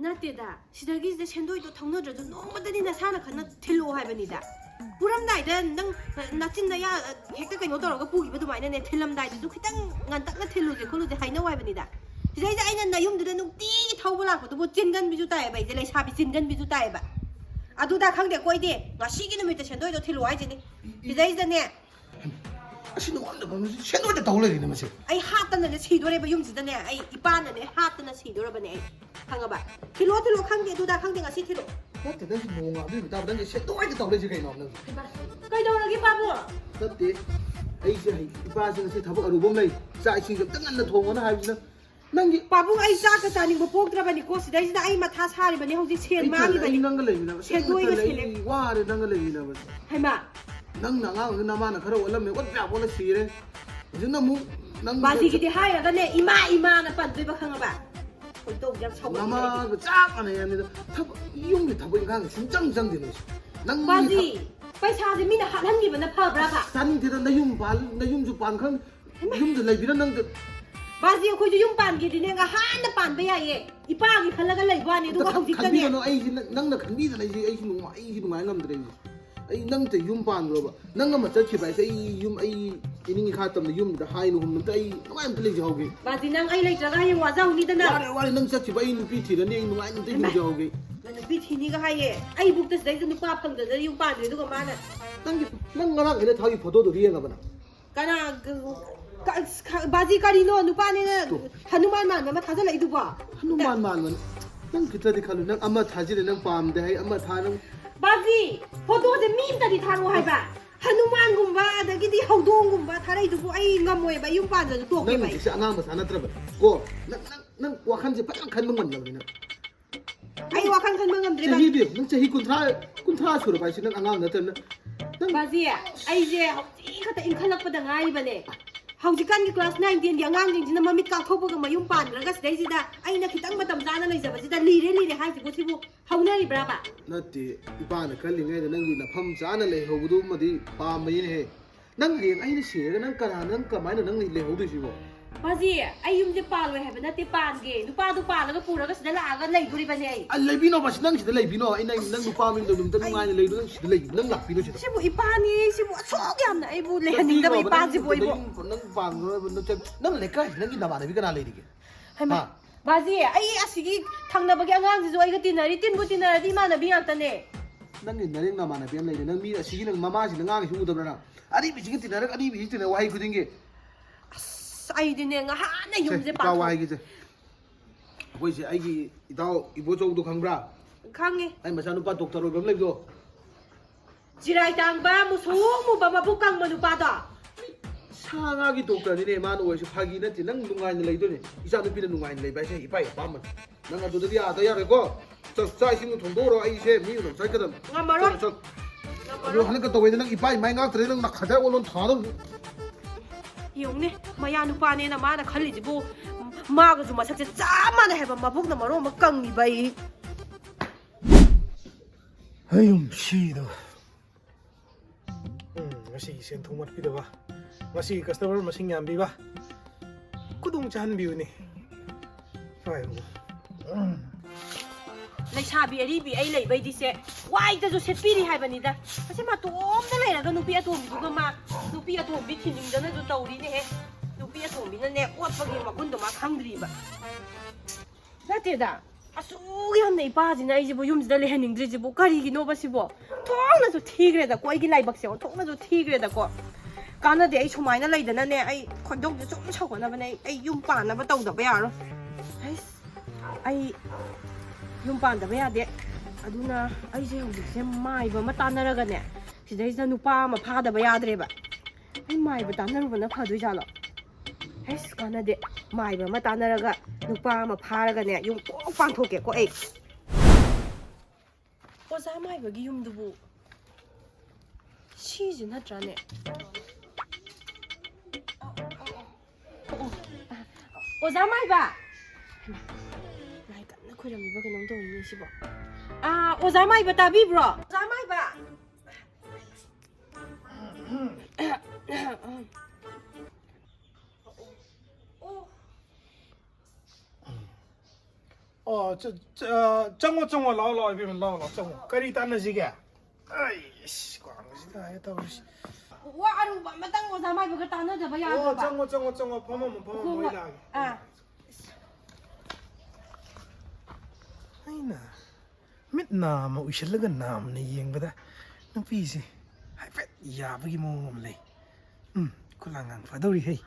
ꯅꯠꯇꯦꯗ ꯁꯤꯗꯒꯤꯁꯤꯗ ꯁꯦꯟꯗꯣꯏꯗꯣ ꯊꯧꯅꯗ꯭ꯔꯁꯨ ꯅꯣꯡꯃꯗꯗꯤ ꯅꯁꯥꯅ ꯈꯟꯅ ꯊꯤꯜꯂꯛꯑꯣ ꯍꯥꯏꯕꯅꯤꯗ ꯄꯨꯔꯝꯗꯥꯏꯗ ꯅꯪ ꯅꯥꯆꯤꯟꯗ ꯍꯦꯛꯇ ꯀꯩꯅꯣ ꯇꯧꯔꯒ ꯄꯨꯈꯤꯕ ꯑꯗꯨꯃꯥꯏꯅꯅꯦ ꯊꯤꯜꯂꯝꯗꯥꯏꯗꯁꯨ ꯈꯤꯇꯪ ꯉꯟꯇꯛꯅ ꯊꯤꯜꯂꯨꯁꯦ ꯈꯣꯠꯂꯨꯁꯦ ꯍꯥꯏꯅꯧ ꯍꯥꯏꯕꯅꯤꯗ ꯁꯤꯗꯩꯗ ꯑꯩꯅ ꯅꯌꯨꯝꯗꯨꯗ ꯅꯨꯡꯇꯤꯒꯤ ꯊꯧꯕ ꯂꯥꯛꯄꯗꯨꯕꯨ ꯆꯤꯟꯒꯟꯕꯤꯁꯨ ꯇꯥꯏꯑꯦꯕ ꯑꯩꯁꯦ ꯂꯩꯁꯥꯕꯤ ꯆꯤꯟꯒꯟꯕꯤꯁꯨ ꯇꯥꯏꯑꯦꯕ ꯑꯗꯨꯗ ꯈꯪꯗꯦ ꯀꯣꯏꯗꯦ ꯉꯁꯤꯒꯤ ꯅꯨꯃꯤꯠꯇ ꯁꯦꯟꯗꯣꯏꯗꯣ ꯊꯤꯜꯂꯛꯑꯣ ꯍꯥꯏꯁꯤꯅꯤ ꯁꯤꯗꯩꯁꯤꯗꯅꯦ ꯑꯁꯤ ꯅꯉꯣꯟꯗ ꯁꯦꯟꯗꯣꯏꯗ ꯇꯧ ꯂꯩꯔꯤꯅꯦ ꯃꯁꯤ ꯑꯩ ꯍꯥꯠꯇꯅꯅꯦ ꯁꯤꯗꯣꯔꯦꯕ ꯌꯨꯝꯁꯤꯗꯅꯦ ꯑꯩ ꯏꯄꯥꯅꯅꯦ ꯍꯥꯠꯇꯅ ꯁꯤꯗꯣꯔꯕꯅꯦ ꯑꯩ ꯈꯪꯉꯕ ꯊꯤꯜꯂꯣ ꯈꯪꯗꯦ ꯑꯗꯨꯗ ꯈꯪꯗꯦ ꯉꯁꯤ ꯊꯤꯜꯂꯣ ꯅꯠꯇꯦ ꯅꯪꯁꯤ ꯅꯣꯡ ꯑꯗꯨꯒꯤ ꯇꯥꯕ ꯅꯪꯁꯤ ꯁꯦꯟꯗꯣꯏꯗ ꯇꯧ ꯂꯩꯔꯤꯁꯤ ꯀꯩꯅꯣ ꯅꯪ ꯀꯩꯗꯧꯔꯒꯦ ꯄꯥꯕꯨ ꯅꯠꯇꯦ ꯑꯩꯁꯦ ꯏꯄꯥꯁꯤ ꯉꯁꯤ ꯊꯕꯛ ꯑꯔꯨꯕ ꯑꯃ ꯂꯩ ꯆꯥꯛ ꯏꯁꯤꯡ ꯑꯝꯇ ꯉꯟꯅ ꯊꯣꯡꯉꯣꯅ ꯍꯥꯏꯕꯁꯤꯅ ꯅꯪꯒꯤ ꯄꯥꯕꯨꯡ ꯑꯩ ꯆꯥꯛꯀ ꯆꯥꯅꯤꯡꯕ ꯄꯣꯛꯇ꯭ꯔꯕꯅꯤꯀꯣ ꯁꯤꯗꯩꯁꯤꯗ ꯑꯩ ꯃꯊꯥ ꯁꯥꯔꯤꯕꯅꯤ ꯍꯧꯖꯤꯛ ꯁꯦꯟ ꯃꯥꯡꯉꯤꯕꯅꯤ ꯑꯩ ꯅꯪꯒ ꯂꯩꯃꯤꯟꯅꯕ ꯁꯦꯟꯗꯣꯏꯒ ꯑꯩ ꯋꯥꯔꯦ ꯅꯪꯒ ꯂꯩꯃꯤꯟꯅꯕꯁꯦ ꯍꯩꯃꯥ ꯅꯪꯅ ꯑꯉꯥꯡ ꯑꯣꯏꯅ ꯅꯃꯥꯅ ꯈꯔ ꯑꯣꯜꯂꯝꯃꯦ ꯑꯣꯠꯄ ꯌꯥꯕ ꯁꯤꯔꯦ ꯍꯧꯖꯤꯛꯅ ꯑꯃꯨꯛ ꯅꯪ ꯕꯥꯖꯤꯒꯤꯗꯤ ꯍꯥꯏꯔꯒꯅꯦ ꯏꯃꯥꯅ ꯄꯟꯗꯣꯏꯕ ꯈꯪꯉꯕ ꯈꯣꯏꯗꯧ ꯌꯥꯝ ꯁꯥꯎꯒꯠꯂꯦ ꯅꯃꯥꯒ ꯆꯞ ꯃꯥꯟꯅꯩ ꯍꯥꯏꯕꯅꯤꯗ ꯊꯕꯛ ꯌꯨꯝꯒꯤ ꯊꯕꯛ ꯏꯪꯈꯥꯡ ꯁꯨꯡꯆꯪ ꯆꯪꯗꯦ ꯅꯣꯏꯁꯦ ꯕꯥꯖꯤ ꯄꯩꯁꯥꯁꯦ ꯃꯤꯅ ꯍꯥꯠꯍꯟꯈꯤꯕꯅ ꯐꯕ꯭ꯔꯥꯕ ꯆꯥꯅꯤꯡꯗꯦꯗ ꯅꯌꯨꯝꯁꯨ ꯄꯥꯟ ꯈꯪ ꯌꯨꯝꯗ ꯂꯩꯕꯤꯔ ꯅꯪꯗ ꯕꯥꯖꯤ ꯑꯩꯈꯣꯏꯁꯨ ꯌꯨꯝ ꯄꯥꯟꯒꯦꯗꯤꯅꯦ ꯉꯍꯥꯟꯅ ꯄꯥꯟꯕ ꯌꯥꯏꯌꯦ ꯏꯄꯥꯒꯤ ꯈꯜꯂꯒ ꯂꯩꯕ ꯋꯥꯅꯤ ꯑꯗꯨꯒ ꯍꯧꯖꯤꯛꯇꯅꯦ ꯈꯟꯕꯤꯒꯅꯨ ꯑꯩꯁꯤ ꯅꯪꯅ ꯈꯟꯕꯤꯗꯅ ꯑꯩꯁꯤ ꯅꯨꯡꯉꯥꯏ ꯉꯝꯗ꯭ꯔꯦ ꯑꯩ ꯅꯪꯇ ꯌꯨꯝ ꯄꯥꯟꯈ꯭ꯔꯣꯕ ꯅꯪ ꯑꯃ ꯆꯠꯈꯤꯕ ꯍꯥꯏꯁꯦ ꯑꯩ ꯏꯅꯤꯡ ꯏꯈꯥ ꯇꯝꯅ ꯌꯨꯝꯗ ꯍꯥꯏꯅ ꯍꯨꯝꯅ ꯑꯩ ꯅꯨꯡꯉꯥꯏ ꯑꯝꯇ ꯂꯩꯖꯍꯧꯒꯦ ꯕꯥꯖꯤ ꯅꯪ ꯑꯩ ꯂꯩꯇ꯭ꯔꯒ ꯍꯌꯦꯡ ꯋꯥꯖꯍꯧꯅꯤꯗꯅ ꯋꯥꯔꯦ ꯅꯪ ꯆꯠꯈꯤꯕ ꯑꯩ ꯅꯨꯄꯤ ꯊꯤꯔꯅꯤ ꯑꯩ ꯅꯨꯡꯉꯥꯏꯅ ꯑꯝꯇ ꯍꯤꯡꯖꯍꯧꯒꯦ ꯅꯨꯄꯤ ꯊꯤꯅꯤꯒ ꯍꯥꯏꯌꯦ ꯑꯩꯕꯨꯛꯇ ꯁꯤꯗꯩꯁꯤꯗ ꯅꯨꯄꯥ ꯐꯪꯗꯗꯅ ꯌꯨꯝ ꯄꯥꯟꯗ꯭ꯔꯦ ꯑꯗꯨꯒ ꯃꯥꯅ ꯅꯪ ꯉꯔꯥꯡ ꯑꯩꯅ ꯊꯥꯒꯤ ꯐꯣꯇꯣꯗꯨ ꯌꯦꯡꯉꯕ ꯅꯪ ꯀꯅꯥ ꯕꯥꯖꯤ ꯀꯔꯤꯅꯣ ꯅꯨꯄꯥꯅꯤꯅ ꯍꯅꯨꯃꯥꯟ ꯃꯥꯟꯕ ꯑꯃ ꯊꯥꯖꯤꯜꯂꯛꯏꯗꯨꯕꯣ ꯍꯅꯨꯃꯥꯟ ꯃꯥꯟꯕ ꯅꯪ ꯈꯤꯇꯗꯤ ꯈꯜꯂꯨ ꯅꯪ ꯑꯃ ꯊꯥꯖꯤꯜꯂꯦ ꯅꯪ ꯄꯥꯝꯗꯦ ꯍꯥꯏ ꯑꯃ ꯊꯥ ꯅꯪ ꯕꯥꯖꯤ ꯐꯣꯇꯣꯁꯦ ꯃꯤ ꯑꯃꯇꯗꯤ ꯊꯥꯔꯛꯑꯣ ꯍꯥꯏꯕ ꯍꯅꯨꯃꯥꯟꯒꯨꯝꯕ ꯑꯗꯒꯤꯗꯤ ꯍꯧꯗꯣꯡꯒꯨꯝꯕ ꯊꯥꯔꯛꯏꯗꯨꯕꯨ ꯑꯩ ꯉꯝꯃꯣꯏꯕ ꯌꯨꯝ ꯄꯥꯟꯗ꯭ꯔꯁꯨ ꯇꯣꯛꯀꯦꯕ ꯅꯪ ꯍꯧꯖꯤꯛꯁꯦ ꯑꯉꯥꯡ ꯃꯆꯥ ꯅꯠꯇ꯭ꯔꯕ ꯀꯣ ꯅꯪ ꯋꯥꯈꯜꯁꯦ ꯐꯖꯅ ꯈꯟꯕ ꯉꯝꯂꯕꯅꯤ ꯅꯪ ꯑꯩ ꯋꯥꯈꯜ ꯈꯟꯕ ꯉꯝꯗ꯭ꯔꯦ ꯆꯍꯤꯗꯤ ꯅꯪ ꯆꯍꯤ ꯀꯨꯟꯊ꯭ꯔꯥ ꯁꯨꯔꯕ ꯍꯥꯏꯁꯤ ꯅꯪ ꯑꯉꯥꯡ ꯅꯠꯇ꯭ꯔꯕꯅ ꯕꯥꯖꯤ ꯑꯩꯁꯦ ꯍꯧꯖꯤꯛ ꯈꯛꯇ ꯏꯟꯈꯠꯂꯛꯄꯗ ꯉꯥꯏꯔꯤꯕꯅꯦꯍꯧꯖꯤꯛꯀꯥꯟꯒꯤ ꯀ꯭ꯂꯥꯁ 9, 10ꯒꯤ ꯑꯉꯥꯡꯁꯤꯡꯁꯤꯅ ꯃꯃꯤꯠ ꯀꯥꯊꯣꯛꯄꯒ ꯃꯌꯨꯝ ꯄꯥꯟꯈ꯭ꯔꯒ ꯁꯤꯗꯩꯁꯤꯗ ꯑꯩꯅ ꯈꯤꯇꯪ ꯃꯇꯝ ꯆꯥꯅ ꯂꯩꯖꯕꯁꯤꯗ ꯂꯤꯔꯦ ꯍꯥꯏꯁꯤꯕꯨ ꯁꯤꯕꯨ ꯍꯧꯅꯔꯤꯕ꯭ꯔꯥꯕ ꯅꯠꯇꯦ ꯏꯄꯥꯅ ꯈꯜꯂꯤꯉꯩꯗ ꯅꯪꯒꯤ ꯅꯐꯝ ꯆꯥꯅ ꯂꯩꯍꯧꯕꯗꯨꯃꯗꯤ ꯄꯥꯝꯕꯅꯤꯅꯦꯍꯦ ꯅꯪ ꯍꯌꯦꯡ ꯑꯩꯅ ꯁꯤꯔꯒ ꯅꯪ ꯀꯃꯥꯏꯅ ꯅꯪ ꯂꯩꯍꯧꯗꯣꯏꯁꯤꯕꯣ ꯕꯥꯖꯤ ꯑꯩ ꯌꯨꯝꯁꯦ ꯄꯥꯜꯂꯣꯏ ꯍꯥꯏꯕ ꯅꯠꯇꯦ ꯄꯥꯟꯒꯦ ꯅꯨꯄꯥꯗꯨ ꯄꯥꯜꯂꯒ ꯄꯨꯔꯒ ꯁꯤꯗ ꯂꯥꯛꯑꯒ ꯂꯩꯗꯣꯔꯤꯕꯅꯦ ꯑꯩ ꯂꯩꯕꯤꯅꯣ ꯕꯁ ꯅꯪ ꯁꯤꯗ ꯂꯩꯕꯤꯅꯣ ꯅꯪ ꯅꯨꯄꯥ ꯃꯤꯡꯗ ꯅꯨꯃꯤꯠꯇ ꯅꯨꯡꯉꯥꯏꯅ ꯂꯩꯗꯣ ꯅꯪ ꯁꯤꯗ ꯂꯩꯕꯤ ꯅꯪ ꯂꯥꯛꯄꯤꯅꯣ ꯁꯤꯗ ꯁꯤꯕꯨ ꯏꯄꯥꯅꯤ ꯁꯤꯕꯨ ꯑꯁꯨꯛ ꯌꯥꯝꯅ ꯑꯩꯕꯨ ꯂꯩꯍꯟꯅꯤꯡꯗꯕ ꯏꯄꯥꯁꯤꯕꯨ ꯑꯩꯕꯨ ꯅꯪ ꯄꯥꯝꯈ꯭ꯔꯣꯏꯕ ꯅꯪ ꯂꯩꯀꯥꯏꯁꯤ ꯅꯪꯒꯤ ꯅꯃꯥꯟꯅꯕꯤ ꯀꯅꯥ ꯂꯩꯔꯤꯒꯦ ꯍꯩꯃꯥ ꯕꯥꯖꯤ ꯑꯩ ꯑꯁꯤꯒꯤ ꯊꯪꯅꯕꯒꯤ ꯑꯉꯥꯡꯁꯤꯁꯨ ꯑꯩꯒ ꯇꯤꯟꯅꯔꯤ ꯇꯤꯟꯕꯨ ꯇꯤꯟꯅꯔꯗꯤ ꯏꯃꯥꯟꯅꯕꯤ ꯉꯥꯛꯇꯅꯦ ꯅꯪꯒꯤ ꯅꯔꯦꯡ ꯅꯃꯥꯟꯅꯕꯤ ꯑꯃ ꯂꯩꯔꯦ ꯅꯪ ꯃꯤ ꯑꯁꯤꯒꯤ ꯅꯪ ꯃꯃꯥꯁꯤꯅ ꯉꯥꯡꯉꯤꯁꯤ ꯎꯗꯕ꯭ꯔꯥ ꯅꯪ ꯑꯔꯤꯕꯤꯁꯤꯒ ꯇꯤꯟꯅꯔꯒ ꯑꯔꯤꯕꯤꯁꯤ ꯇꯤꯟꯅ ꯋꯥꯍꯩ ꯈꯨꯗꯤꯡꯒꯤ ꯑꯁ ꯑꯩꯗꯤꯅꯦ ꯉꯍꯥꯟꯅ ꯌꯨꯝꯁꯦ ꯏꯇꯥꯎ ꯋꯥꯍꯩꯒꯤꯁꯦ ꯑꯩꯈꯣꯏꯁꯦ ꯑꯩꯒꯤ ꯏꯇꯥꯎ ꯏꯕꯣꯆꯧꯗꯣ ꯈꯪꯕ꯭ꯔꯥ ꯈꯪꯉꯦ ꯑꯩ ꯃꯆꯥꯅꯨꯄꯥ ꯗꯣꯛꯇꯔ ꯑꯣꯏꯕ ꯑꯃ ꯂꯩꯕꯗꯣ ꯆꯤꯔꯥꯏ ꯇꯥꯡꯕ ꯃꯨꯁꯨꯛ ꯃꯨꯕ ꯃꯕꯨꯛ ꯀꯪꯕ ꯅꯨꯄꯥꯗꯣ ꯁꯥ ꯉꯥꯒꯤ ꯗꯣꯛꯇꯔꯅꯤꯅꯦ ꯃꯥꯅ ꯑꯣꯏꯔꯁꯨ ꯐꯥꯒꯤ ꯅꯠꯇꯦ ꯅꯪ ꯅꯨꯡꯉꯥꯏꯅ ꯂꯩꯗꯣꯏꯅꯦ ꯏꯆꯥ ꯅꯨꯄꯤꯅ ꯅꯨꯡꯉꯥꯏꯅ ꯂꯩꯕ ꯍꯥꯏꯁꯦ ꯏꯄꯥ ꯄꯥꯝꯕꯅꯤ ꯅꯪ ꯑꯗꯨꯗꯗꯤ ꯑꯥꯗ ꯌꯥꯔꯣꯏꯀꯣ ꯆꯥꯛ ꯏꯁꯤꯡ ꯊꯣꯡꯗꯣꯛꯎꯔꯣ ꯑꯩꯁꯦ ꯃꯤ ꯎꯅꯕ ꯆꯠꯀꯗꯕꯅꯤ ꯉꯝꯃꯔꯣꯏ ꯑꯗꯨ ꯍꯟꯗꯛꯀ ꯇꯧꯋꯦꯗ ꯅꯪ ꯏꯄꯥ ꯏꯃꯥꯏ ꯉꯥꯛꯇ꯭ꯔꯦ ꯅꯪ ꯈꯗꯔ ꯑꯣꯜꯂꯣꯟ ꯊꯥꯗꯧ ꯌꯦꯡꯉꯨꯅꯦ ꯃꯌꯥ ꯅꯨꯄꯥꯅꯦꯅ ꯃꯥꯅ ꯈꯜꯂꯤꯁꯤꯕꯨ ꯃꯥꯒꯁꯨ ꯃꯁꯛꯁꯦ ꯆꯞ ꯃꯥꯟꯅꯩ ꯍꯥꯏꯕ ꯃꯕꯨꯛꯅ ꯃꯔꯣꯟ ꯑꯃ ꯀꯪꯉꯤꯕ ꯑꯩ ꯑꯌꯨꯝ ꯁꯤꯗꯕ ꯉꯁꯤꯒꯤ ꯁꯦꯟ ꯊꯨꯝꯒꯠꯄꯤꯗꯕ ꯉꯁꯤꯒꯤ ꯀꯁꯇꯃꯔ ꯃꯁꯤꯡ ꯌꯥꯝꯕꯤꯕ ꯈꯨꯗꯣꯡ ꯆꯥꯍꯟꯕꯤꯕꯅꯤ ꯂꯩꯁꯥꯕꯤ ꯑꯔꯤꯕꯤ ꯑꯩ ꯂꯩꯕꯩꯗꯤꯁꯦ ꯋꯥꯏꯗꯁꯨ ꯁꯦꯠꯄꯤꯔꯤ ꯍꯥꯏꯕꯅꯤꯗ ꯑꯁꯤ ꯃꯇꯣꯝꯇ ꯂꯩꯔꯒ ꯅꯨꯄꯤ ꯑꯇꯣꯝꯕꯤꯗꯨꯒ ꯃꯥ ꯅꯨꯄꯤ ꯑꯇꯣꯝꯕꯤ ꯊꯤꯅꯤꯡꯗꯅꯁꯨ ꯇꯧꯔꯤꯅꯦꯍꯦ ꯅꯨꯄꯤ ꯑꯇꯣꯝꯕꯤꯅꯅꯦ ꯑꯣꯠꯄꯒꯤ ꯃꯒꯨꯟꯗꯣ ꯃꯥ ꯈꯪꯗ꯭ꯔꯤꯕ ꯅꯠꯇꯦꯗ ꯑꯁꯨꯛ ꯌꯥꯝꯅ ꯏꯄꯥꯁꯤꯅ ꯑꯩꯁꯤꯕꯨ ꯌꯨꯝꯁꯤꯗ ꯂꯩꯍꯟꯅꯤꯡꯗ꯭ꯔꯤꯁꯤꯕꯨ ꯀꯔꯤꯒꯤꯅꯣꯕ ꯁꯤꯕꯣ ꯊꯣꯡꯅꯁꯨ ꯊꯤꯈ꯭ꯔꯦꯗꯀꯣ ꯑꯩꯒꯤ ꯂꯥꯏꯕꯛꯁꯦ ꯑꯣꯟꯊꯣꯛꯅꯁꯨ ꯊꯤꯈ꯭ꯔꯦꯗꯀꯣ ꯀꯥꯟꯅꯗꯦ ꯑꯩ ꯁꯨꯃꯥꯏꯅ ꯂꯩꯗꯅꯅꯦ ꯑꯩ ꯈꯣꯏꯗꯧꯁꯦ ꯁꯨꯝ ꯁꯧꯒꯠꯅꯕꯅꯦ ꯑꯩ ꯌꯨꯝ ꯄꯥꯟꯅꯕ ꯇꯧꯗꯕ ꯌꯥꯔꯣꯏ ꯑꯩ ꯌꯨꯝ ꯄꯥꯟꯗꯕ ꯌꯥꯗꯦ ꯑꯗꯨꯅ ꯑꯩꯁꯦ ꯍꯧꯖꯤꯛꯁꯦ ꯃꯥꯏꯕ ꯑꯃ ꯇꯥꯟꯅꯔꯒꯅꯦ ꯁꯤꯗꯩꯁꯤꯗ ꯅꯨꯄꯥ ꯑꯃ ꯐꯥꯗꯕ ꯌꯥꯗ꯭ꯔꯦꯕ ꯑꯩ ꯃꯥꯏꯕ ꯇꯥꯟꯅꯔꯨꯕꯅ ꯐꯗꯣꯏꯖꯥꯠꯂꯣ ꯀꯥꯟꯅꯗꯦ ꯃꯥꯏꯕ ꯑꯃ ꯇꯥꯟꯅꯔꯒ ꯅꯨꯄꯥ ꯑꯃ ꯐꯥꯔꯒꯅꯦ ꯌꯨꯝ ꯀꯣꯛ ꯄꯥꯟꯊꯣꯛꯀꯦꯀꯣ ꯑꯩ ꯑꯣꯖꯥ ꯃꯥꯏꯕꯒꯤ ꯌꯨꯝꯗꯨꯕꯨ ꯁꯤꯁꯤ ꯅꯠꯇ꯭ꯔꯥꯅꯦ ꯑꯣꯖꯥ ꯃꯥꯏꯕ ꯂꯥꯏ ꯀꯟꯅ ꯈꯣꯏꯔꯝꯃꯤꯕ ꯀꯩꯅꯣꯝ ꯇꯧꯔꯤꯅꯦ ꯁꯤꯕꯣ ꯑꯣꯖꯥ ꯃꯥꯏꯕ ꯇꯥꯕꯤꯕ꯭ꯔꯣ ꯑꯣꯖꯥ ꯃꯥꯏꯕ ꯑꯣ ꯆꯪꯉꯣ ꯂꯥꯛꯑꯣ ꯏꯕꯦꯝꯃ ꯂꯥꯛꯑꯣ ꯆꯪꯉꯣ ꯀꯔꯤ ꯇꯥꯟꯅꯁꯤꯒꯦ ꯑꯩꯁ ꯀ꯭ꯋꯥꯡꯁꯤꯗ ꯍꯥꯏ ꯇꯧꯔꯤꯁꯤ ꯋꯥ ꯑꯔꯨꯕ ꯑꯃꯇꯪ ꯑꯣꯖꯥ ꯃꯥꯏꯕꯒ ꯇꯥꯟꯅꯗꯕ ꯌꯥꯗ꯭ꯔꯕ ꯆꯪꯉꯣ ꯐꯝꯃꯝꯃꯣ ꯑꯩ ꯂꯥꯛꯑꯒꯦ ꯑꯩꯅ ꯃꯤꯠ ꯅꯥꯝꯃ ꯎꯏꯁꯜꯂꯒ ꯅꯥꯝꯅ ꯌꯦꯡꯕꯗ ꯅꯨꯄꯤꯁꯦ ꯍꯥꯏꯐꯦꯠ ꯌꯥꯕꯒꯤ ꯃꯑꯣꯡ ꯑꯃ ꯂꯩ ꯈꯨꯂꯥꯡꯒꯥꯡ ꯐꯗꯧꯔꯤ ꯍꯩ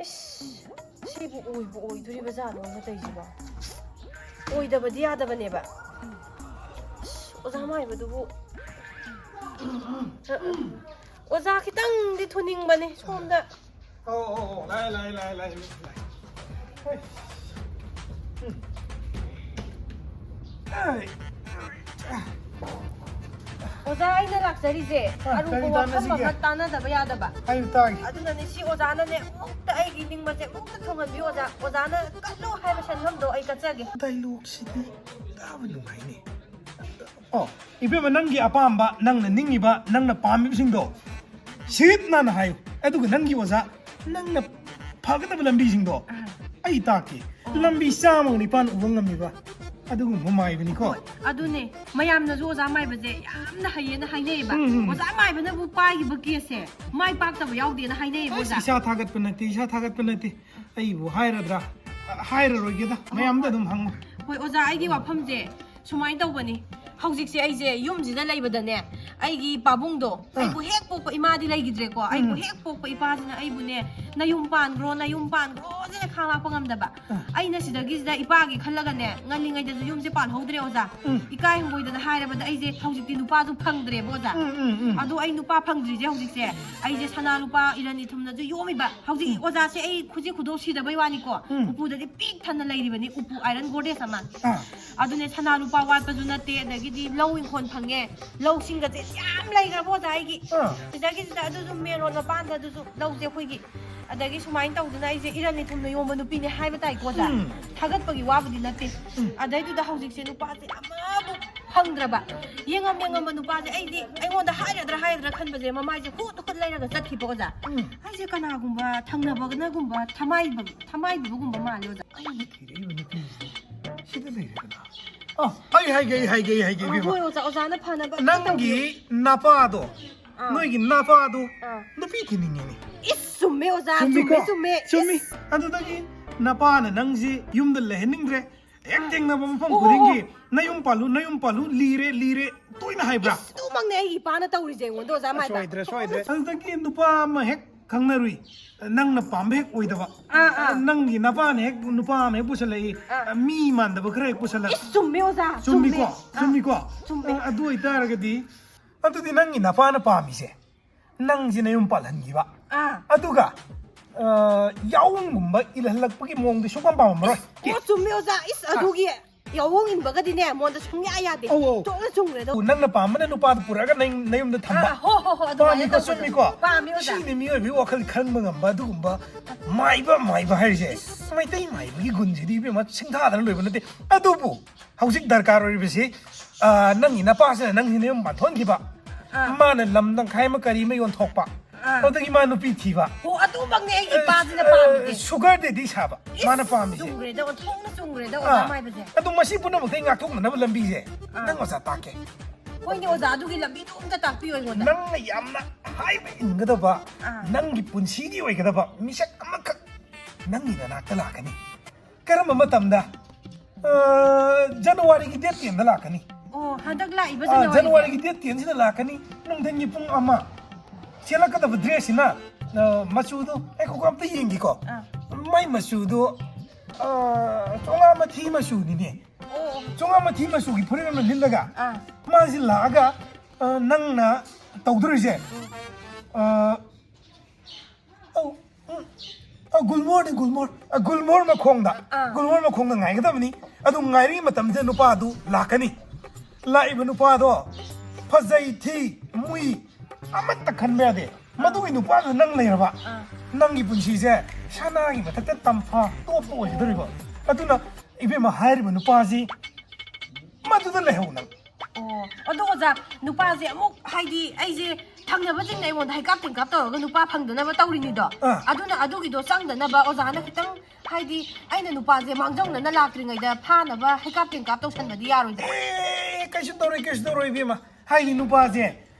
이씨, 시부 오이도리바 자노 하다이지가 오이다바디 야다바네바 오자 마이바두부 오자 키땅디 토닝바네 처음다 라이 오자 아이나 락자리제 아루고 와판바가 따나다바 야다바 아유 따기 아두나네 시 오자나네 옥다 아이기 닝바제 옥다 통한비 오자나 깔로 하이바션 함도 아이 까짜게 다이록시디 따바 누가이네 이베마 낭기 아빠암바 낭나 닝이바 낭나 파미비싱도 시읒나나 하요 에두가 낭기 오자 낭나 파가다바 람비싱도 아이 따기 람비 싸먹니 판 우엉감이바 아두고 뭐마이비니코 아두네 마얌나조 오자 마이바제 얌나 하이에나 하이네이바 오자 마이바나부 빠이기바 게세 마이 빡다바 야우데나 하이네이바 오자 이샤 타갓ꯄꯅꯠꯇꯦ ꯑꯩꯕꯨ 하이라드라 하이라로이게다 ꯃꯌꯥꯝꯗ ꯑꯗꯨꯝ ꯍꯪꯉꯣ ꯍꯣꯏ ꯑꯣꯖꯥ ꯑꯩꯒꯤ ꯋꯥꯐꯝꯁꯦ ꯁꯨꯃꯥꯏꯅ ꯇꯧꯕꯅꯤ ꯍꯧꯖꯤꯛꯁꯦ ꯑꯩꯁꯦ ꯌꯨꯝꯁꯤꯗ ꯂꯩꯕꯗꯅꯦ ꯑꯩꯒꯤ ꯄꯥꯕꯨꯡꯗꯣ ꯑꯩꯕꯨ ꯍꯦꯛ ꯄꯣꯛꯄ ꯏꯃꯥꯗꯤ ꯂꯩꯈꯤꯗ꯭ꯔꯦꯀꯣ ꯑꯩꯕꯨ ꯍꯦꯛ ꯄꯣꯛꯄ ꯏꯄꯥꯁꯤꯅ ꯑꯩꯕꯨꯅꯦ ꯅꯌꯨꯝ ꯄꯥꯟꯈ꯭ꯔꯣꯅ ꯈꯥꯡ ꯂꯥꯛꯄ ꯉꯝꯗꯕ ꯑꯩꯅ ꯁꯤꯗꯒꯤꯁꯤꯗ ꯏꯄꯥꯒꯤ ꯈꯜꯂꯒꯅꯦ ꯉꯜꯂꯤꯉꯩꯗꯁꯨ ꯌꯨꯝꯁꯦ ꯄꯥꯜꯍꯧꯗ꯭ꯔꯦ ꯑꯣꯖꯥ ꯏꯀꯥꯏ ꯍꯪꯒꯣꯏꯗꯅ ꯍꯥꯏꯔꯕꯗ ꯑꯩꯁꯦ ꯍꯧꯖꯤꯛꯇꯤ ꯅꯨꯄꯥꯁꯨ ꯐꯪꯗ꯭ꯔꯦꯕ ꯑꯣꯖꯥ ꯑꯗꯣ ꯑꯩ ꯅꯨꯄꯥ ꯐꯪꯗ꯭ꯔꯤꯁꯦ ꯍꯧꯖꯤꯛꯁꯦ ꯑꯩꯁꯦ ꯁꯅꯥ ꯂꯨꯄꯥ ꯏꯔꯟ ꯏꯊꯨꯝꯅꯁꯨ ꯌꯣꯝꯃꯤꯕ ꯍꯧꯖꯤꯛ ꯑꯣꯖꯥꯁꯦ ꯑꯩ ꯈꯨꯖꯤ ꯈꯨꯗꯣꯞ ꯁꯤꯗꯕꯩ ꯋꯥꯅꯤꯀꯣ ꯎꯄꯨꯗꯗꯤ ꯄꯤꯛ ꯊꯟꯅ ꯂꯩꯔꯤꯕꯅꯤ ꯎꯄꯨ ꯑꯥꯏꯔꯟ ꯒꯣꯔꯗꯦꯖ ꯑꯃ ꯑꯗꯨꯅꯦ ꯁꯅꯥ ꯂꯨꯄꯥ ꯋꯥꯠꯄꯁꯨ ꯅꯠꯇꯦ ꯑꯗꯒꯤꯗꯤ ꯂꯧ ꯏꯪꯈꯣꯜ ꯐꯪꯉꯦ ꯂꯧꯁꯤꯡꯒꯁꯦ ꯌꯥꯝ ꯂꯩꯈ꯭ꯔꯕ ꯑꯣꯖꯥ ꯑꯩꯒꯤ ꯁꯤꯗꯒꯤꯁꯤꯗ ꯑꯗꯨꯁꯨ ꯃꯦꯟ ꯔꯣꯗ ꯃꯄꯥꯟꯗ ꯑꯗꯨꯁꯨ ꯂꯧꯁꯦ ꯑꯩꯈꯣꯏꯒꯤ ꯑꯗꯒꯤ ꯁꯨꯃꯥꯏꯅ ꯇꯧꯗꯅ ꯑꯩꯁꯦ ꯏꯔꯟ ꯏꯊꯨꯝꯅ ꯌꯣꯝꯕ ꯅꯨꯄꯤꯅꯦ ꯍꯥꯏꯕ ꯇꯥꯏꯀꯣ ꯑꯣꯖꯥ ꯊꯥꯒꯠꯄꯒꯤ ꯋꯥꯕꯨꯗꯤ ꯅꯠꯇꯦ ꯑꯗꯩꯗꯨꯗ ꯍꯧꯖꯤꯛꯁꯦ ꯅꯨꯄꯥꯁꯦ ꯑꯃꯕꯨ ꯐꯪꯗ꯭ꯔꯕ ꯌꯦꯡꯉꯝꯕ ꯅꯨꯄꯥꯁꯦ ꯑꯩꯗꯤ ꯑꯩꯉꯣꯟꯗ ꯍꯥꯏꯔꯗ꯭ꯔꯥ ꯈꯟꯕꯁꯦ ꯃꯃꯥꯏꯁꯦ ꯍꯨꯠ ꯂꯩꯔꯒ ꯆꯠꯈꯤꯕ ꯑꯣꯖꯥ ꯑꯩꯁꯦ ꯀꯅꯥꯒꯨꯝꯕ ꯊꯪꯅꯕꯒꯨꯝꯕ ꯊꯃꯥꯏꯕꯒꯨꯝꯕ ꯃꯥꯜꯂꯦ ꯑꯣꯖꯥ ꯑꯩꯅ ꯊꯤꯔꯛꯏꯕ ꯅꯨꯄꯤꯁꯤꯗꯤ ꯁꯤꯗ ꯂꯩꯔꯦꯗꯅ ꯑꯩ ꯍꯥꯏꯒꯦ ꯍꯣꯏ ꯑꯣꯖꯥꯅ ꯐꯅꯕ ꯅꯪꯒꯤ ꯅꯄꯥꯗꯣ ꯅꯣꯏꯒꯤ ꯅꯄꯥꯗꯣ ꯅꯨꯄꯤ ꯊꯤꯅꯤꯡꯉꯦꯅꯦ 이스 좀매 오자 ꯆꯨꯝꯃꯤ ꯑꯗꯨꯗꯒꯤ ꯅꯄꯥꯅ ꯅꯪꯁꯤ ꯌꯨꯝꯗ ꯂꯩꯍꯟꯅꯤꯡꯗ꯭ꯔꯦ ꯍꯦꯛ ꯊꯦꯡꯅꯕ ꯃꯐꯝ ꯈꯨꯗꯤꯡꯒꯤ ꯅꯌꯨꯝ ꯄꯥꯜꯂꯨ ꯂꯤꯔꯦ ꯇꯣꯏꯅ ꯍꯥꯏꯕ꯭ꯔꯥ ꯇꯨꯃꯛꯅꯦ ꯑꯩꯒꯤ ꯏꯄꯥꯅ ꯇꯧꯔꯤꯁꯦ ꯑꯩꯉꯣꯟꯗ ꯑꯣꯖꯥ ꯃꯥꯏꯕ ꯁꯣꯏꯗ꯭ꯔꯦ ꯑꯗꯨꯗꯒꯤ ꯅꯨꯄꯥ ꯑꯃ ꯍꯦꯛ ꯈꯪꯅꯔꯨꯏ ꯅꯪꯅ ꯄꯥꯝꯕ ꯍꯦꯛ ꯑꯣꯏꯗꯕ ꯅꯪꯒꯤ ꯅꯄꯥꯅ ꯍꯦꯛ ꯅꯨꯄꯥ ꯑꯃ ꯍꯦꯛ ꯄꯨꯁꯜꯂꯛꯏ ꯃꯤ ꯃꯥꯟꯗꯕ ꯈꯔ ꯍꯦꯛ ꯄꯨꯁꯜꯂꯛ ꯆꯨꯝꯃꯦ ꯑꯣꯖꯥ ꯆꯨꯝꯃꯤꯀꯣ ꯑꯗꯨ ꯑꯣꯏꯇꯥꯔꯒꯗꯤ ꯑꯗꯨꯗꯤ ꯅꯪꯒꯤ ꯅꯄꯥꯅ ꯄꯥꯝꯃꯤꯁꯦ ꯅꯪꯁꯤꯅ ꯌꯨꯝ ꯄꯥꯜꯍꯟꯈꯤꯕ ꯑꯗꯨꯒ ꯌꯥꯎꯒꯨꯝꯕ ꯏꯜꯍꯜꯂꯛꯄꯒꯤ ꯃꯑꯣꯡꯗꯤ ꯁꯨꯡꯄꯥꯝ ꯄꯥꯝꯃꯔꯣꯏ ꯆꯨꯝꯃꯦ ꯑꯣꯖꯥ 이스 ꯑꯗꯨꯒꯤ ꯌꯥꯎꯋꯣꯡ ꯏꯟꯕꯒꯗꯤꯅꯦ ꯃꯣꯟꯗ ꯁꯨꯡꯌꯥ ꯌꯥꯗꯦ ꯇꯣꯛꯅ ꯆꯨꯝꯈ꯭ꯔꯦꯗ ꯅꯪꯅ ꯄꯥꯝꯕꯅ ꯅꯨꯄꯥꯗꯨ ꯄꯨꯔꯛꯑꯒ ꯅꯌꯨꯝꯗ ꯊꯝꯕ ꯄꯥꯝꯃꯤꯀꯣ ꯆꯨꯝꯃꯤꯀꯣ ꯁꯤꯅꯤ ꯃꯤꯑꯣꯏꯕꯒꯤ ꯋꯥꯈꯜ ꯈꯟꯕ ꯉꯝꯕ ꯑꯗꯨꯒꯨꯝꯕ ꯃꯥꯏꯕ ꯍꯥꯏꯔꯤꯁꯦ ꯃꯩꯇꯩ ꯃꯥꯏꯕꯒꯤ ꯒꯨꯟꯁꯤꯗꯤ 이ꯕꯦꯝꯃ ꯁꯤꯡꯊꯥꯗꯅ ꯂꯣꯏꯕ ꯅꯠꯇꯦ ꯑꯗꯨꯕꯨ ꯍꯧꯖꯤꯛ ꯗꯔꯀꯥꯔ ꯑꯣꯏꯔꯤꯕꯁꯤ ꯅꯪꯒꯤ ꯅꯄꯥꯁꯤꯅ ꯅꯪꯁꯤꯅ ꯌꯨꯝ ꯄꯥꯟꯊꯣꯛꯍꯟꯈꯤꯕ ꯃꯥꯅ ꯂꯝ ꯇꯪꯈꯥꯏ ꯑꯃ ꯀꯔꯤ ꯑꯃ ꯌꯣꯟꯊꯣꯛꯄ ꯑꯗꯨꯗꯒꯤ ꯃꯥ ꯅꯨꯄꯤ ꯊꯤꯕ ꯑꯗꯨꯃꯛꯅꯦ ꯑꯩꯒꯤ ꯏꯄꯥꯁꯤꯅ ꯄꯥꯝꯃꯤꯁꯦ ꯁꯨꯒꯔ ꯗꯦꯗꯤ ꯁꯥꯕ ꯃꯥꯅ ꯄꯥꯝꯃꯤꯁꯦ ꯆꯨꯝꯈ꯭ꯔꯦꯗ ꯑꯣꯟꯊꯣꯛꯅ ꯆꯨꯝꯈ꯭ꯔꯦꯗ ꯑꯣꯖꯥ ꯃꯥꯏꯕꯁꯦ ꯑꯗꯨ ꯃꯁꯤ ꯄꯨꯝꯅꯃꯛꯇꯩ ꯉꯥꯛꯊꯣꯛꯅꯅꯕ ꯂꯝꯕꯤꯁꯦ ꯅꯪ ꯑꯣꯖꯥ ꯇꯥꯛꯀꯦ ꯍꯣꯏꯅꯦ ꯑꯣꯖꯥ ꯑꯗꯨꯒꯤ ꯂꯝꯕꯤꯗꯣ ꯑꯝꯇ ꯇꯥꯛꯄꯤꯌꯣ ꯑꯩꯉꯣꯟꯗ ꯅꯪꯅ ꯌꯥꯝꯅ ꯍꯥꯏꯕ ꯏꯟꯒꯗꯕ ꯅꯪꯒꯤ ꯄꯨꯟꯁꯤꯒꯤ ꯑꯣꯏꯒꯗꯕ ꯃꯤꯁꯛ ꯑꯃꯈꯛ ꯅꯪꯒꯤ ꯅꯅꯥꯛꯇ ꯂꯥꯛꯀꯅꯤ ꯀꯔꯝꯕ ꯃꯇꯝꯗ ꯖꯅꯋꯥꯔꯤꯒꯤ ꯗꯦꯠ 10ꯗ ꯂꯥꯛꯀꯅꯤ ꯍꯟꯗꯛ ꯂꯥꯛꯏꯕ ꯖꯅꯋꯥꯔꯤꯒꯤ ꯗꯦꯠ 10ꯁꯤꯗ ꯂꯥꯛꯀꯅꯤ ꯅꯨꯡꯊꯤꯟꯒꯤ ꯄꯨꯡ 1 ꯁꯦꯠꯂꯛꯀꯗꯕ ꯗ꯭ꯔꯦꯁꯁꯤꯅ ꯃꯆꯨꯗꯣ ꯑꯩꯈꯣꯏ ꯑꯝꯇ ꯌꯦꯡꯒꯦꯀꯣ ꯃꯥꯏ ꯃꯆꯨꯗꯣ ꯆꯣꯡꯉꯥ ꯃꯊꯤ ꯃꯆꯨꯅꯤꯅꯦ ꯆꯣꯡꯉꯥ ꯃꯊꯤ ꯃꯆꯨꯒꯤ ꯐꯨꯔꯤꯠ ꯑꯃ ꯂꯤꯠꯂꯒ ꯃꯥꯁꯤ ꯂꯥꯛꯑꯒ ꯅꯪꯅ ꯇꯧꯗꯣꯔꯤꯁꯦ ꯒꯨꯜꯃꯣꯔ ꯃꯈꯣꯡꯗ ꯉꯥꯏꯒꯗꯕꯅꯤ ꯑꯗꯨ ꯉꯥꯏꯔꯤꯉꯩ ꯃꯇꯝꯁꯤꯗ ꯅꯨꯄꯥꯗꯨ ꯂꯥꯛꯀꯅꯤ ꯂꯥꯛꯏꯕ ꯅꯨꯄꯥꯗꯣ ꯐꯖꯩ ꯊꯤ ꯃꯨꯏ ꯑꯃꯠꯇ ꯈꯟꯕ ꯌꯥꯗꯦ ꯃꯗꯨꯒꯤ ꯅꯨꯄꯥꯗꯨ ꯅꯪ ꯂꯩꯔꯕ ꯅꯪꯒꯤ ꯄꯨꯟꯁꯤꯁꯦ ꯁꯅꯥꯒꯤ ꯃꯊꯛꯇ ꯇꯝꯐꯥ ꯇꯣꯞꯄ ꯑꯣꯏꯒꯗꯧꯔꯤꯕ ꯑꯗꯨꯅ 이베마 하이리ꯕ ꯅꯨꯄꯥꯁꯤ ꯃꯗꯨꯗ ꯂꯩꯍꯧ ꯅꯪ ꯑꯗꯣ ꯑꯣꯖꯥ ꯅꯨꯄꯥꯁꯦ ꯑꯃꯨꯛ ꯍꯥꯏꯗꯤ ꯑꯩꯁꯦ ꯊꯪꯅꯕꯁꯤꯡꯅ ꯑꯩꯉꯣꯟꯗ ꯍꯩꯀꯥꯞ ꯇꯦꯡꯀꯥꯞ ꯇꯧꯔꯒ ꯅꯨꯄꯥ ꯐꯪꯗꯅꯕ ꯇꯧꯔꯤꯅꯤꯗꯣ ꯑꯗꯨꯅ ꯑꯗꯨꯒꯤꯗꯣ ꯆꯪꯗꯅꯕ ꯑꯣꯖꯥꯅ ꯈꯤꯇꯪ ꯍꯥꯏꯗꯤ ꯑꯩꯅ ꯅꯨꯄꯥꯁꯦ ꯃꯥꯡꯖꯧꯅꯅ ꯂꯥꯛꯇ꯭ꯔꯤꯉꯩꯗ ꯐꯥꯅꯕ ꯍꯩꯀꯥꯞ ꯇꯦꯡꯀꯥꯞ ꯇꯧꯁꯟꯕꯗꯤ ꯌꯥꯔꯣꯏꯗ꯭ꯔꯥ ꯀꯩꯁꯨ ꯇꯧꯔꯣꯏ ꯏꯕꯦꯝꯃ ꯍꯥꯏꯗꯤ ꯅꯨꯄꯥꯁꯦ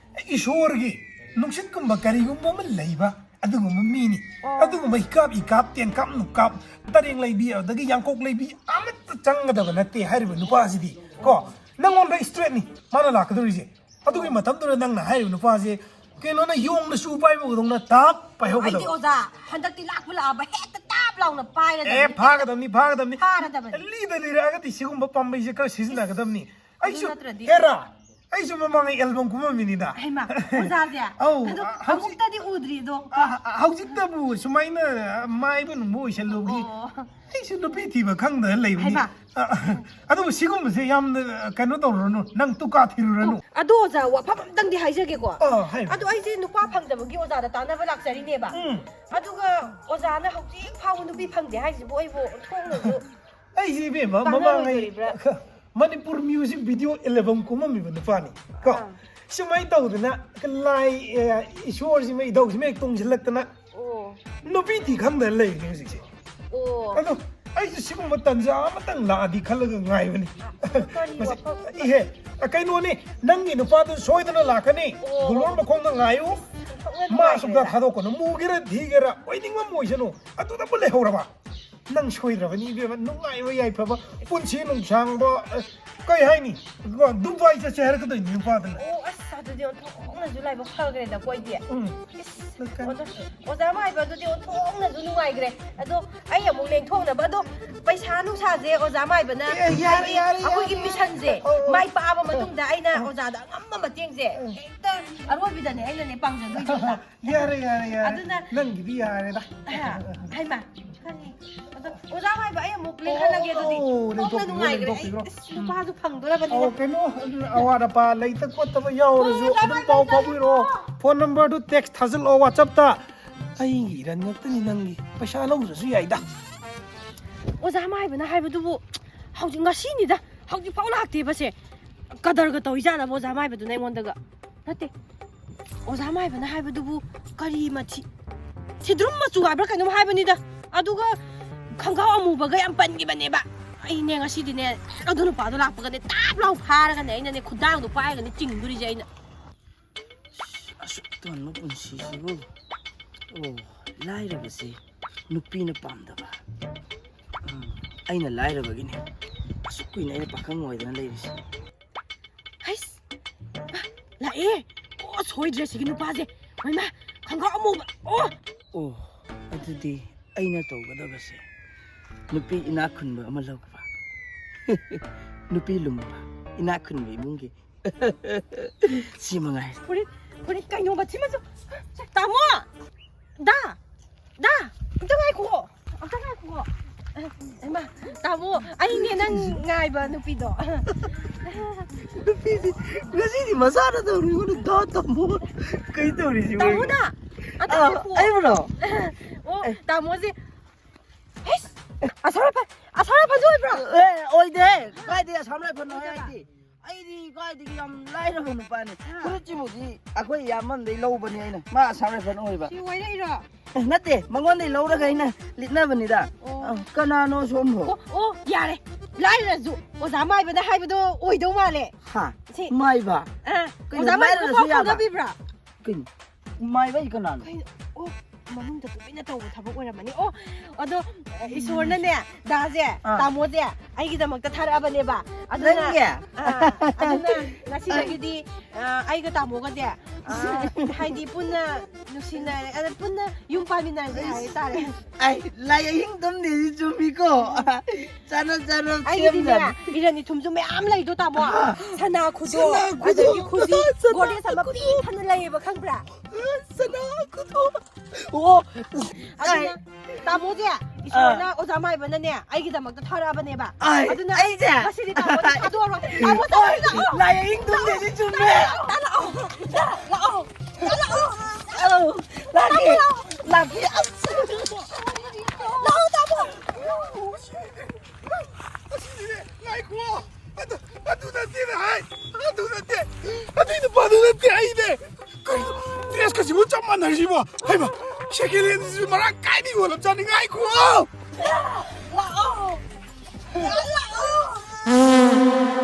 ꯏꯁꯣꯔꯒꯤ ꯅꯨꯡꯁꯤꯠꯀꯨꯝꯕ ꯀꯔꯤꯒꯨꯝꯕ ꯑꯃ ꯂꯩꯕ ꯑꯗꯨꯒꯨꯝꯕ ꯃꯤꯅꯤ ꯑꯗꯨꯒꯨꯝꯕ ꯍꯤꯀꯥꯞ ꯏꯀꯥꯞ ꯇꯦꯟꯀꯥꯞ ꯅꯨꯀꯥꯞ ꯇꯔꯦꯡ ꯂꯩꯕꯤ ꯑꯗꯒꯤ ꯌꯥꯡꯀꯣꯛ ꯂꯩꯕꯤ ꯑꯃꯠꯇ ꯆꯪꯒꯗꯕ ꯅꯠꯇꯦ ꯍꯥꯏꯔꯤꯕ ꯅꯨꯄꯥꯁꯤꯗꯤ ꯀꯣ ꯅꯪꯉꯣꯟꯗ ꯏꯁꯇ꯭ꯔꯦꯠꯅꯤ ꯃꯥꯅ ꯂꯥꯛꯀꯗꯧꯔꯤꯁꯦ ꯑꯗꯨꯒꯤ ꯃꯇꯝꯗꯨꯗ ꯅꯪꯅ ꯍꯥꯏꯔꯤꯕ ꯅꯨꯄꯥꯁꯦ ꯀꯩꯅꯣꯅ ꯌꯣꯡꯅ ꯁꯨ ꯄꯥꯏꯕꯒꯗꯧꯅ ꯇꯥꯞ ꯑꯩꯗꯤ ꯄꯥꯏꯍꯧꯒꯗꯕ ꯑꯣꯖꯥ ꯍꯟꯗꯛꯇꯤ ꯂꯥꯛꯄ ꯂꯥꯛꯑꯕ ꯍꯦꯛꯇ ꯇꯥꯞ ꯂꯥꯎꯅ ꯐꯥꯒꯗꯕꯅꯤ ꯐꯥꯔꯗꯕꯅꯤ. ꯂꯤꯗ ꯂꯤꯔꯛꯑꯒꯗꯤ ꯁꯤꯒꯨꯝꯕ ꯄꯥꯝꯕꯩꯁꯦ ꯈꯔ ꯁꯤꯖꯤꯟꯅꯒꯗꯕꯅꯤ ꯑꯩꯁꯨ ꯅꯠꯇ꯭ꯔꯗꯤ. ꯍꯦꯔꯥ ꯑꯩꯁꯨ ꯃꯃꯥꯡꯉꯩ ꯑꯦꯜꯕꯝ ꯀꯨꯝꯃꯝꯃꯤꯅꯤꯗ ꯍꯩꯃꯥ ꯑꯣꯖꯥꯁꯦ ꯑꯧ ꯑꯗꯣ ꯍꯧꯖꯤꯛ ꯑꯃꯨꯛꯇꯗꯤ ꯎꯗ꯭ꯔꯤꯗꯣ ꯍꯧꯖꯤꯛꯇꯕꯨ ꯁꯨꯃꯥꯏꯅ ꯃꯥꯏꯕ ꯅꯨꯡꯕ ꯑꯣꯏꯁꯜꯂꯨꯕꯒꯤ ꯑꯩꯁꯨ ꯅꯨꯄꯤ ꯊꯤꯕ ꯈꯪꯗꯅ ꯂꯩꯕꯅꯤ ꯍꯩꯃꯥ. ꯑꯗꯨꯕꯨ ꯁꯤꯒꯨꯝꯕꯁꯦ ꯌꯥꯝꯅ ꯀꯩꯅꯣ ꯇꯧꯔꯨꯔꯅꯨ ꯅꯪ ꯇꯨꯀꯥ ꯊꯤꯔꯨꯔꯅꯨ ꯑꯗꯣ ꯑꯣꯖꯥ ꯋꯥꯐꯝ ꯑꯝꯇꯪꯗꯤ ꯍꯥꯏꯖꯒꯦꯀꯣ ꯍꯥꯏꯌꯨ. ꯑꯗꯣ ꯑꯩꯁꯦ ꯅꯨꯄꯥ ꯐꯪꯗꯕꯒꯤ ꯑꯣꯖꯥꯗ ꯇꯥꯟꯅꯕ ꯂꯥꯛꯆꯔꯤꯅꯦꯕ ꯑꯗꯨꯒ ꯑꯣꯖꯥꯅ ꯍꯧꯖꯤꯛ ꯐꯥꯎꯕ ꯅꯨꯄꯤ ꯐꯪꯗꯦ ꯍꯥꯏꯁꯤꯕꯨ ꯑꯩꯕꯨ ꯊꯣꯡꯅꯁꯨ ꯑꯩꯁꯦ ꯏꯕꯦꯝꯃ ꯇꯥꯟꯅꯔꯣꯏꯗꯣꯔꯤꯕ꯭ꯔꯥ? ꯃꯃꯥꯡꯉꯩ ꯃꯅꯤꯄꯨꯔ ꯃ꯭ꯌꯨꯖꯤꯛ ꯚꯤꯗꯤꯑꯣ ꯑꯦꯜꯕꯝ ꯀꯨꯝꯃꯝꯃꯤꯕ ꯅꯨꯄꯥꯅꯤ ꯀꯣ ꯁꯨꯃꯥꯏꯅ ꯇꯧꯗꯅ ꯂꯥꯏ ꯏꯁꯣꯔꯁꯤꯃ ꯏꯙꯧꯁꯤꯃ ꯍꯦꯛ ꯇꯣꯡꯁꯤꯜꯂꯛꯇꯅ ꯑꯣ ꯅꯨꯄꯤ ꯊꯤ ꯈꯪꯗꯅ ꯂꯩꯔꯤꯅꯤ ꯍꯧꯖꯤꯛꯁꯦ ꯑꯣ ꯑꯗꯣ ꯑꯩꯁꯨ ꯁꯤꯒꯨꯝꯕ ꯇꯟꯖꯥ ꯑꯃꯇꯪ ꯂꯥꯛꯑꯗꯤ ꯈꯜꯂꯒ ꯉꯥꯏꯕꯅꯤ ꯀꯔꯤ ꯃꯁꯤ- ꯋꯥꯐꯝ? ꯏꯍꯦ ꯀꯩꯅꯣꯅꯤ ꯅꯪꯒꯤ ꯅꯨꯄꯥꯗꯨ ꯁꯣꯏꯗꯅ ꯂꯥꯛꯀꯅꯤ ꯑꯣ. ꯒꯨꯂꯣꯔ ꯃꯈꯣꯡꯗ ꯉꯥꯏꯌꯨ ꯊꯣꯛꯅ ꯃꯥ ꯅꯨꯡꯉꯥꯏꯈ꯭ꯔꯦꯗ. ꯁꯨꯡꯇ ꯊꯥꯗꯣꯛꯀꯅꯨ ꯃꯨꯒꯦꯔꯥ ꯊꯤꯒꯦꯔꯥ ꯑꯣꯏꯅꯤꯡꯕ ꯑꯃ ꯑꯣꯏꯁꯅꯨ ꯑꯗꯨꯗꯕꯨ ꯂꯩꯍꯧꯔꯕ ꯅꯪ ꯁꯣꯏꯗ꯭ꯔꯕꯅꯤ ꯏꯕꯦꯝꯃ ꯅꯨꯡꯉꯥꯏꯕ ꯌꯥꯏꯐꯕ ꯄꯨꯟꯁꯤ ꯅꯨꯡꯁꯥꯡꯕ ꯀꯩ ꯍꯥꯏꯅꯤ ꯗꯨꯕꯥꯏ ꯆꯠꯁꯦ ꯍꯥꯏꯔꯛꯀꯗꯣꯏꯅꯤ ꯅꯨꯄꯥꯗꯨꯅ ꯑꯣ ꯑꯁ ꯑꯗꯨꯗꯤ ꯑꯣꯟꯊꯣꯛꯅꯁꯨ ꯂꯥꯏꯕꯛ ꯐꯈ꯭ꯔꯦꯗ ꯀꯣꯏꯗꯤ ꯂꯩꯀꯥꯏ. ꯑꯣꯖꯥ ꯃꯥꯏꯕ ꯑꯗꯨꯗꯤ ꯑꯣꯟꯊꯣꯛꯅꯁꯨ ꯅꯨꯡꯉꯥꯏꯈ꯭ꯔꯦ ꯑꯗꯣ ꯑꯩ ꯑꯃꯨꯛ ꯂꯦꯡꯊꯣꯛꯅꯕ ꯑꯗꯣ ꯄꯩꯁꯥ ꯅꯨꯡꯁꯥꯁꯦ ꯑꯣꯖꯥ ꯃꯥꯏꯕꯅ ꯌꯥꯔꯦ, ꯌꯥꯔꯦ. ꯑꯩꯈꯣꯏꯒꯤ ꯃꯤꯁꯟꯁꯦ ꯑꯧ. ꯃꯥꯏ ꯄꯥꯛꯑꯕ ꯃꯇꯨꯡꯗ ꯑꯩꯅ ꯑꯣꯖꯥꯗ ꯑꯉꯝꯕ ꯃꯇꯦꯡꯁꯦ ꯍꯦꯛꯇ ꯑꯔꯣꯏꯕꯤꯗꯅꯦ ꯑꯩꯅꯅꯦ ꯄꯥꯡꯖꯗꯣꯏꯁꯦ ꯌꯥꯔꯦ ꯑꯗꯨꯅ- ꯅꯪꯒꯤꯗꯤ ꯌꯥꯔꯦꯗ ꯍꯩꯃꯥ ꯀꯔꯤ ꯑꯗꯣ ꯑꯣꯖꯥ ꯃꯥꯏꯕ ꯑꯩ ꯑꯃꯨꯛ ꯂꯦꯡꯍꯜꯂꯒꯦ ꯑꯗꯨꯗꯤ ꯑꯣ, ꯑꯣꯟꯊꯣꯛꯅ ꯂꯦꯡꯊꯣꯛꯄꯤꯔꯣ, ꯅꯨꯡꯉꯥꯏꯈ꯭ꯔꯦ ꯑꯩ ꯂꯦꯡꯊꯣꯛꯄꯤꯔꯣ. ꯑꯁ ꯅꯨꯄꯥꯁꯨ ꯐꯪꯗꯣꯔꯕꯅꯤꯅ ꯑꯣ ꯀꯩꯅꯣ ꯑꯋꯥꯠ ꯑꯄꯥ ꯂꯩꯇ ꯈꯣꯠꯇꯕ ꯌꯥꯎꯔꯁꯨ ꯍꯣꯏ, ꯑꯗꯨꯝ ꯄꯥꯎ ꯐꯥꯎꯕꯤꯔꯛꯑꯣ ꯐꯣꯟ ꯅꯝꯕꯔꯗꯨ ꯇꯦꯛꯁ ꯊꯥꯖꯤꯜꯂꯛꯑꯣ ꯋꯥꯆꯞꯇ ꯑꯩꯒꯤꯏꯔꯟ ꯉꯥꯛꯇꯅꯤ ꯅꯪꯒꯤ ꯄꯩꯁꯥ ꯂꯧꯗ꯭ꯔꯁꯨ ꯌꯥꯏꯗ ꯑꯣꯖꯥ ꯃꯥꯏꯕꯅ ꯍꯥꯏꯕꯗꯨꯕу ꯍꯧꯖꯤꯛ ꯉꯁꯤꯅꯤꯗ ꯍꯧꯖꯤꯛ ꯐꯥꯎ ꯂꯥꯛꯇꯦꯕꯁꯦ ꯀꯗꯔꯒ ꯇꯧꯏꯖꯥꯠꯂꯕ ꯑꯣꯖꯥ ꯃꯥꯏꯕꯗꯨꯅ ꯑꯩꯉꯣꯟꯗꯒ ꯅꯠꯇꯦ ꯑꯣꯖꯥ ꯃꯥꯏꯕꯅ ꯍꯥꯏꯕꯗꯨꯕꯨ ꯀꯔꯤ ꯃꯊꯤ ꯁꯤꯗ꯭ꯔꯨꯝ ꯃꯆꯨ ꯍꯥꯏꯕ꯭ꯔꯥ ꯀꯩꯅꯣꯝ ꯍꯥꯏꯕꯅꯤꯗ ꯑꯗꯨꯒ ꯈꯣꯡꯒ꯭ꯔꯥꯎ ꯑꯃꯨꯕꯒ ꯌꯥꯝ ꯄꯟꯈꯤꯕꯅꯦꯕ ꯑꯩꯅꯦ ꯉꯁꯤꯗꯤꯅꯦ ꯑꯗꯨ ꯅꯨꯄꯥꯗꯣ ꯂꯥꯛꯄꯒꯅꯦ ꯇꯥꯞ ꯂꯥꯎ ꯐꯥꯔꯒꯅꯦ ꯑꯩꯅꯅꯦ ꯈꯨꯗꯥꯡꯗꯣ ꯄꯥꯏꯔꯒꯅꯦ ꯆꯤꯡꯗꯣꯔꯤꯁꯦ ꯑꯩꯅ ꯑꯁꯨꯛ ꯇꯟꯕ ꯄꯨꯟꯁꯤꯁꯤꯕꯨ ꯑꯣ ꯂꯥꯏꯔꯕꯁꯤ ꯅꯨꯄꯤꯅ ꯄꯥꯝꯗꯕ ꯑꯩꯅ ꯂꯥꯏꯔꯕꯒꯤꯅꯤ ꯑꯁꯨꯛ ꯀꯨꯏꯅ ꯑꯩꯅ ꯄꯥꯈꯪ ꯑꯣꯏꯗꯅ ꯂꯩꯔꯤꯁꯦ ꯍꯩꯁ ꯂꯥꯛꯑꯦ ꯑꯣ ꯁꯣꯏꯗ꯭ꯔꯦ ꯁꯤꯒꯤ ꯅꯨꯄꯥꯁꯦ ꯃꯩꯃꯥ ꯈꯣꯡꯒ꯭ꯔꯥꯎ ꯑꯃꯨꯕ ꯑꯣ ꯑꯗꯨꯗꯤ ꯑꯩꯅ ꯇꯧꯒꯗꯕꯁꯦ ꯅꯨꯄꯤ ꯏꯅꯥꯛ ꯈꯨꯟꯕ ꯑꯃ ꯂꯧꯕ ꯅꯨꯄꯤ ꯂꯨꯝꯕ ꯏꯅꯥꯛ ꯈꯨꯟꯕ ꯏꯃꯨꯡꯒꯤ ꯁꯤ ꯃꯉꯥꯏ ꯐꯨꯔꯤꯠ ꯀꯩꯅꯣ ꯃꯊꯤ ꯃꯆꯨ ꯇꯥꯃꯣ ꯑꯝꯇ ꯉꯥꯏꯈꯣ ꯏꯃꯥ ꯇꯥꯃꯣ ꯑꯩꯅꯦ ꯅꯪ ꯉꯥꯏꯕ ꯅꯨꯄꯤꯗꯣ ꯅꯨꯄꯤꯁꯤ ꯉꯁꯤꯗꯤ ꯃꯁꯥꯅ ꯇꯧꯔꯤꯕꯅ ꯗꯥ ꯇꯝꯃꯣ ꯀꯩ ꯇꯧꯔꯤꯁꯤ ꯇꯥꯃꯣꯗ ꯑꯝꯇ ꯉꯥꯏꯈꯣ ꯑꯩꯕꯨꯔꯣ ꯑꯣ ꯇꯥꯃꯣꯁꯦ ꯍꯩꯁ ꯑꯁꯥꯔꯄꯟꯁꯨ ꯑꯣꯏꯕ꯭ꯔꯣ ꯑꯣꯏꯗꯦ ꯀꯥꯏꯗꯒꯤ ꯑꯁꯥꯝ ꯔꯥꯏꯐꯜꯅꯣ ꯑꯩꯗꯤ ꯀꯥꯏꯗꯒꯤ ꯌꯥꯝ ꯂꯥꯏꯔꯕ ꯅꯨꯄꯥꯅꯤ ꯐꯨꯔꯤꯠꯁꯤꯕꯨꯗꯤ ꯑꯩꯈꯣꯏ ꯏꯌꯥꯝꯕꯝꯗꯩ ꯂꯧꯕꯅꯤ ꯑꯩꯅ ꯃꯥ ꯑꯁꯥꯝ ꯔꯥꯏꯐꯜ ꯑꯣꯏꯕ ꯁꯤ ꯑꯣꯏꯔꯛꯏꯔꯣ ꯅꯠꯇꯦ ꯃꯉꯣꯟꯗꯩ ꯂꯧꯔꯒ ꯑꯩꯅ ꯂꯤꯠꯅꯕꯅꯤꯗ ꯀꯅꯥꯅꯣ ꯁꯣꯝꯕꯨ ꯑꯣ ꯌꯥꯔꯦ ꯂꯥꯏꯔꯁꯨ ꯑꯣꯖꯥ ꯃꯥꯏꯕꯅ ꯍꯥꯏꯕꯗꯣ ꯑꯣꯏꯗꯧ ꯃꯥꯜꯂꯦ ꯍꯥ ꯁꯤ ꯃꯥꯏꯕ ꯑꯣꯖꯥ ꯃꯥꯏꯕ ꯂꯥꯏꯔꯔꯁꯨ ꯄꯥꯎ ꯌꯥꯕ? ꯐꯥꯎꯅꯕꯤꯕ꯭ꯔꯥ ꯀꯩꯅꯣ ꯃꯥꯏꯕꯩ ꯀꯅꯥꯅꯣ ꯀꯩꯅꯣ ꯑꯣ ꯃꯅꯨꯡꯗ ꯇꯨꯃꯤꯟꯅ ꯇꯧꯕ ꯊꯕꯛ ꯑꯣꯏꯔꯝꯃꯅꯤ ꯑꯣ ꯑꯗꯣ ꯏꯁꯣꯔꯅꯅꯦ ꯗꯥꯁꯦ ꯇꯥꯃꯣꯁꯦ ꯑꯩꯒꯤꯗꯃꯛꯇ ꯊꯥꯔꯛꯑꯕꯅꯦꯕ ꯅꯪꯒꯤ? ꯑꯗꯨꯅ ꯉꯁꯤꯗꯒꯤꯗꯤ ꯑꯩꯒ ꯇꯥꯃꯣꯒꯁꯦ ꯍꯥꯏꯗꯤ ꯄꯨꯟꯅ ꯅꯨꯡꯁꯤꯅꯔꯦ ꯄꯨꯟꯅ ꯌꯨꯝ ꯄꯥꯟꯃꯤꯟꯅꯔꯁꯦ ꯍꯥꯏꯇꯥꯔꯦ ꯑꯩ ꯂꯥꯏ ꯑꯍꯤꯡ ꯇꯨꯝꯗꯦꯁꯤ ꯆꯨꯝꯃꯤꯀꯣ ꯆꯅꯞ ꯑꯩꯒꯤꯗꯤꯅꯦ ꯏꯔꯟ ꯏꯊꯨꯝꯁꯨ ꯃꯌꯥꯝ ꯂꯩꯗꯣ ꯇꯥꯃꯣ ꯁꯅꯥ ꯈꯨꯗꯣ ꯑꯗꯒꯤ ꯈꯨꯖꯤ ꯒꯣꯔꯗꯦꯖ ꯑꯃ ꯄꯤꯛ ꯊꯟꯅ ꯂꯩꯌꯦꯕ ꯈꯪꯕ꯭ꯔꯥ ꯁꯅꯥ ꯈꯨꯗꯣ ꯑꯣ ꯑꯗꯨꯅ ꯇꯥꯃꯣꯁꯦ ꯏꯁꯣꯔꯅ ꯑꯣꯖꯥ ꯃꯥꯏꯕꯅꯅꯦ ꯑꯩꯒꯤꯗꯃꯛꯇ ꯊꯥꯔꯛꯑꯕꯅꯦꯕ ꯑꯗꯨꯅ ꯑꯩꯁꯦ ꯉꯁꯤꯗꯤ ꯇꯥꯃꯣꯁꯦ ꯊꯥꯗꯣꯛꯑꯔꯣꯏ ꯇꯥꯃꯣ ꯂꯥꯛꯑꯣ ꯂꯥꯏ ꯑꯍꯤꯡ ꯇꯨꯝꯗꯦꯁꯤ ꯆꯨꯝꯃꯦ ꯂꯥꯛꯑꯣ ꯂꯥꯛꯀꯦ ꯂꯥꯛꯑꯣ ꯇꯥꯃꯣ ꯉꯥꯏꯈꯣ ꯑꯗꯨ ꯅꯠꯇꯦꯅꯦ ꯑꯗꯨ ꯅꯠꯇꯦ ꯑꯗꯨꯏ ꯅꯨꯄꯥꯗꯨ ꯅꯠꯇꯦ ꯑꯩꯅꯦ ꯀꯩꯅꯣ ꯗ꯭ꯔꯦꯁꯀꯁꯤꯕꯨ ꯆꯞ ꯃꯥꯟꯅꯔꯤꯁꯤꯕꯣ ꯍꯩꯃꯥ ꯁꯦꯀꯦꯟ ꯍꯦꯟꯁꯤꯁꯨ ꯃꯔꯥꯡ ꯀꯥꯏꯅ ꯌꯣꯜꯂꯝ ꯆꯥꯅꯤꯡꯉꯥꯏꯈꯣ Lạ. Lạ. Lạ.